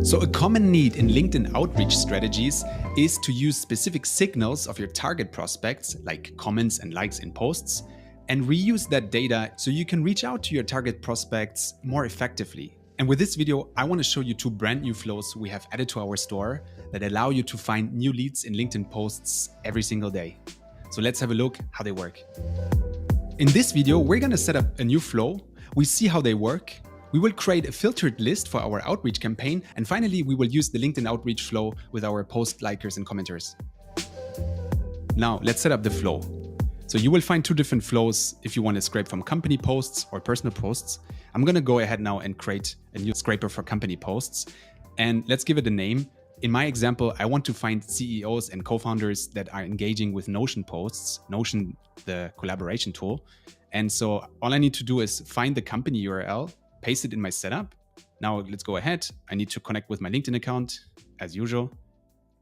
So a common need in LinkedIn outreach strategies is to use specific signals of your target prospects, like comments and likes in posts, and reuse that data so you can reach out to your target prospects more effectively. And with this video, I want to show you two brand new flows we have added to our store that allow you to find new leads in LinkedIn posts every single day. So let's have a look how they work. In this video, we're going to set up a new flow. We see how they work. We will create a filtered list for our outreach campaign. And finally, we will use the LinkedIn outreach flow with our post likers and commenters. Now let's set up the flow. So you will find two different flows if you want to scrape from company posts or personal posts. I'm going to go ahead now and create a new scraper for company posts. And let's give it a name. In my example, I want to find CEOs and co-founders that are engaging with Notion posts, Notion, the collaboration tool. And so all I need to do is find the company URL, paste it in my setup. Now let's go ahead. I need to connect with my LinkedIn account as usual.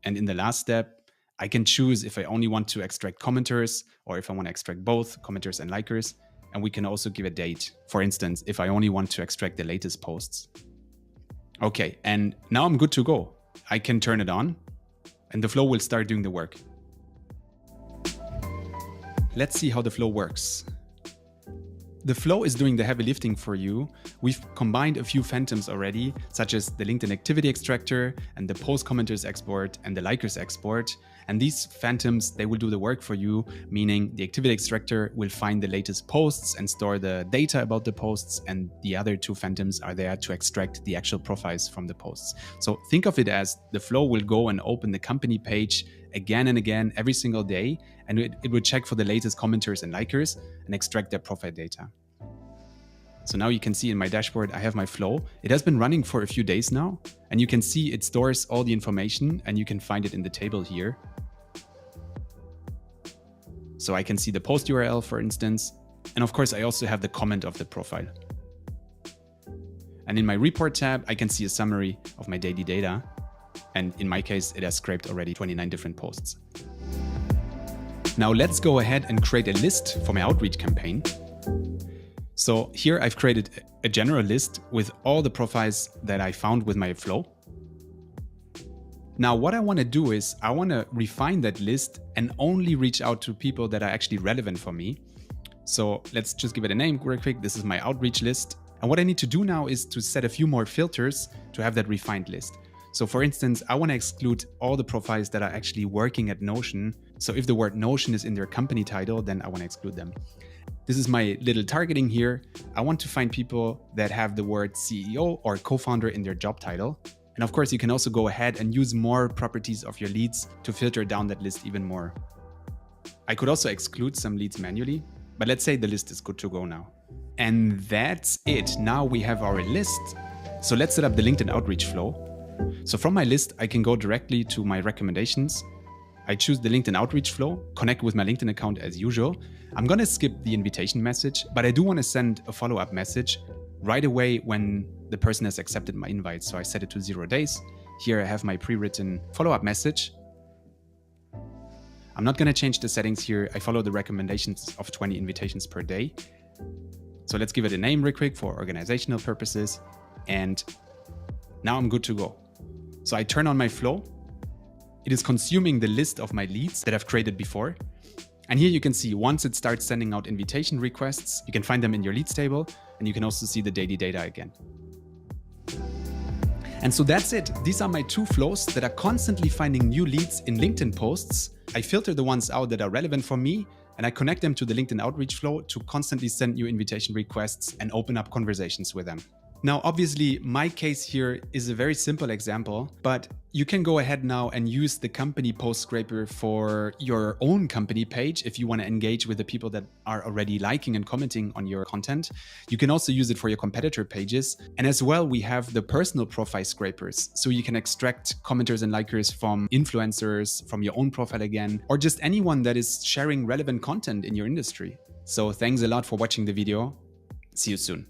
And in the last step, I can choose if I only want to extract commenters or if I want to extract both commenters and likers. And we can also give a date. For instance, if I only want to extract the latest posts. Okay, and now I'm good to go. I can turn it on and the flow will start doing the work. Let's see how the flow works. The flow is doing the heavy lifting for you. We've combined a few phantoms already, such as the LinkedIn activity extractor and the post commenters export and the likers export. And these phantoms, they will do the work for you, meaning the activity extractor will find the latest posts and store the data about the posts, and the other two phantoms are there to extract the actual profiles from the posts. So think of it as the flow will go and open the company page again and again every single day, and it will check for the latest commenters and likers and extract their profile data. So now you can see in my dashboard, I have my flow. It has been running for a few days now, and you can see it stores all the information and you can find it in the table here. So I can see the post URL, for instance, and of course I also have the comment of the profile. And in my report tab, I can see a summary of my daily data. And in my case, it has scraped already 29 different posts. Now let's go ahead and create a list for my outreach campaign. So here I've created a general list with all the profiles that I found with my flow. Now what I want to do is I want to refine that list and only reach out to people that are actually relevant for me. So let's just give it a name real quick. This is my outreach list. And what I need to do now is to set a few more filters to have that refined list. So for instance, I want to exclude all the profiles that are actually working at Notion. So if the word Notion is in their company title, then I want to exclude them. This is my little targeting here. I want to find people that have the word CEO or co-founder in their job title. And of course, you can also go ahead and use more properties of your leads to filter down that list even more. I could also exclude some leads manually, but let's say the list is good to go now. And that's it. Now we have our list. So let's set up the LinkedIn outreach flow. So from my list, I can go directly to my recommendations. I choose the LinkedIn outreach flow, connect with my LinkedIn account as usual. I'm going to skip the invitation message, but I do want to send a follow-up message right away when the person has accepted my invite. So I set it to 0 days. Here I have my pre-written follow-up message. I'm not going to change the settings here. I follow the recommendations of 20 invitations per day. So let's give it a name real quick for organizational purposes. And now I'm good to go. So I turn on my flow. It is consuming the list of my leads that I've created before. And here you can see once it starts sending out invitation requests, you can find them in your leads table, and you can also see the daily data again. And so that's it. These are my two flows that are constantly finding new leads in LinkedIn posts. I filter the ones out that are relevant for me, and I connect them to the LinkedIn outreach flow to constantly send new invitation requests and open up conversations with them. Now, obviously, my case here is a very simple example, but you can go ahead now and use the company post scraper for your own company page if you want to engage with the people that are already liking and commenting on your content. You can also use it for your competitor pages. And as well, we have the personal profile scrapers. So you can extract commenters and likers from influencers, from your own profile again, or just anyone that is sharing relevant content in your industry. So thanks a lot for watching the video. See you soon.